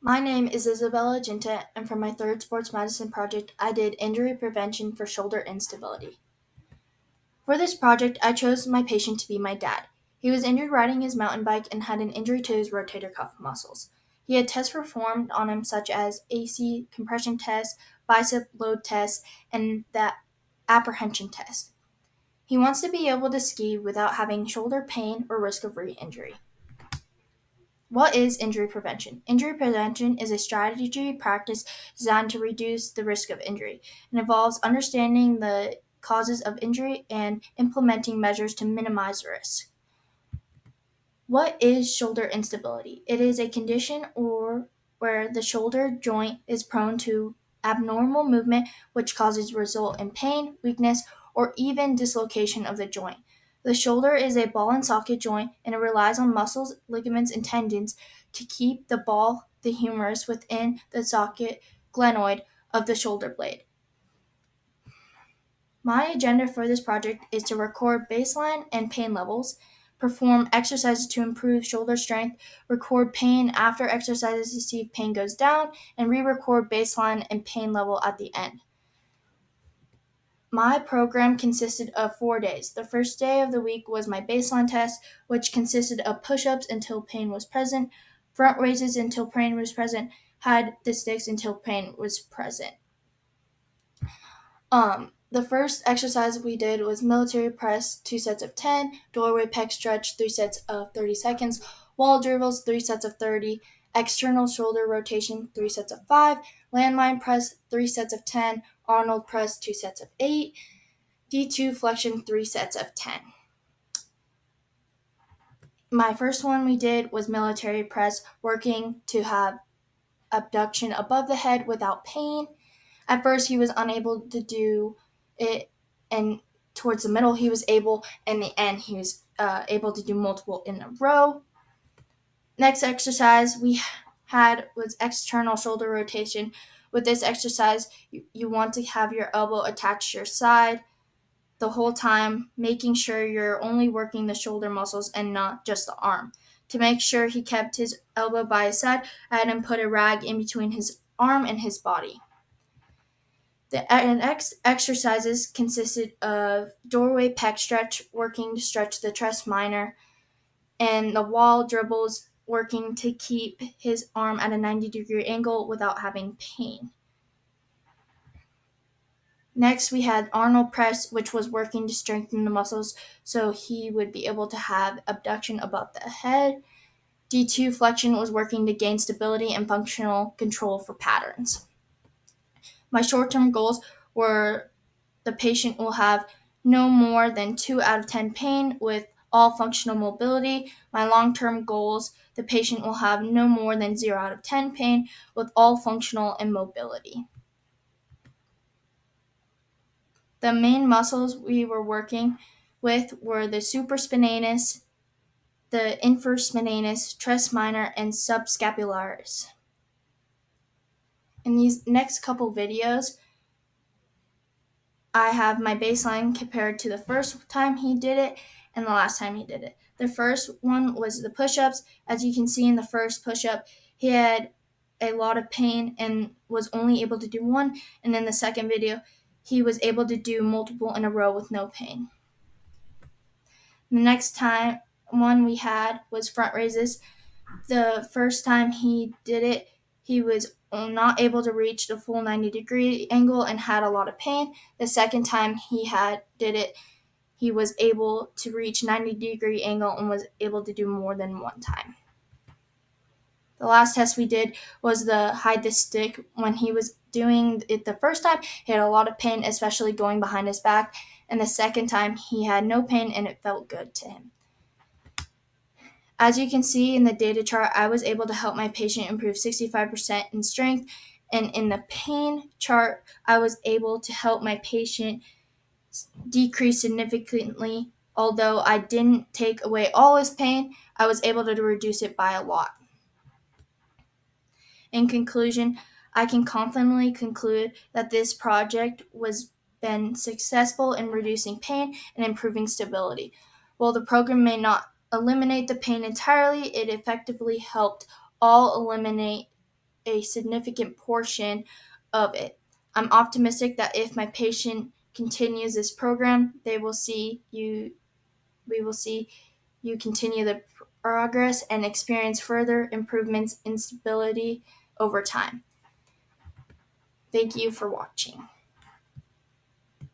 My name is Isabella Ginta, and for my third sports medicine project, I did injury prevention for shoulder instability. For this project, I chose my patient to be my dad. He was injured riding his mountain bike and had an injury to his rotator cuff muscles. He had tests performed on him such as AC compression test, bicep load test, and the apprehension test. He wants to be able to ski without having shoulder pain or risk of re-injury. What is injury prevention? Injury prevention is a strategy practice designed to reduce the risk of injury. It involves understanding the causes of injury and implementing measures to minimize risk. What is shoulder instability? It is a condition or where the shoulder joint is prone to abnormal movement which causes result in pain, weakness, or even dislocation of the joint. The shoulder is a ball and socket joint and it relies on muscles, ligaments, and tendons to keep the humerus within the socket glenoid of the shoulder blade. My agenda for this project is to record baseline and pain levels, perform exercises to improve shoulder strength, record pain after exercises to see if pain goes down, and re-record baseline and pain level at the end. My program consisted of 4 days. The first day of the week was my baseline test, which consisted of push-ups until pain was present, front raises until pain was present, hide the sticks until pain was present. The first exercise we did was military press, 2 sets of 10, doorway pec stretch, 3 sets of 30 seconds, wall dribbles, 3 sets of 30, external shoulder rotation, 3 sets of 5, landmine press, 3 sets of 10, Arnold press, 2 sets of 8, D2 flexion, 3 sets of 10. My first one we did was military press, working to have abduction above the head without pain. At first, he was unable to do it, and towards the middle, he was able, and the end, he was able to do multiple in a row. Next exercise we had was external shoulder rotation. With this exercise, you want to have your elbow attached to your side the whole time, making sure you're only working the shoulder muscles and not just the arm. To make sure he kept his elbow by his side, I had him put a rag in between his arm and his body. The exercises consisted of doorway pec stretch, working to stretch the tres minor, and the wall dribbles, working to keep his arm at a 90-degree angle without having pain. Next, we had Arnold press, which was working to strengthen the muscles so he would be able to have abduction above the head. D2 flexion was working to gain stability and functional control for patterns. My short-term goals were the patient will have no more than 2 out of 10 pain with all functional mobility. My long-term goals, the patient will have no more than 0 out of 10 pain with all functional and mobility. The main muscles we were working with were the supraspinatus, the infraspinatus, tres minor, and subscapularis. In these next couple videos, I have my baseline compared to the first time he did it and the last time he did it. The first one was the push-ups. As you can see in the first push-up, he had a lot of pain and was only able to do one. And in the second video, he was able to do multiple in a row with no pain. The next time one we had was front raises. The first time he did it, he was not able to reach the full 90-degree angle and had a lot of pain. The second time did it, he was able to reach 90-degree angle and was able to do more than one time. The last test we did was the hide the stick. When he was doing it the first time, he had a lot of pain, especially going behind his back. And the second time, he had no pain and it felt good to him. As you can see in the data chart, I was able to help my patient improve 65% in strength. And in the pain chart, I was able to help my patient decrease significantly. Although I didn't take away all his pain, I was able to reduce it by a lot. In conclusion, I can confidently conclude that this project was been successful in reducing pain and improving stability. While the program may not eliminate the pain entirely, it effectively helped all eliminate a significant portion of it. I'm optimistic that if my patient continues this program, we will see you continue the progress and experience further improvements in stability over time. Thank you for watching.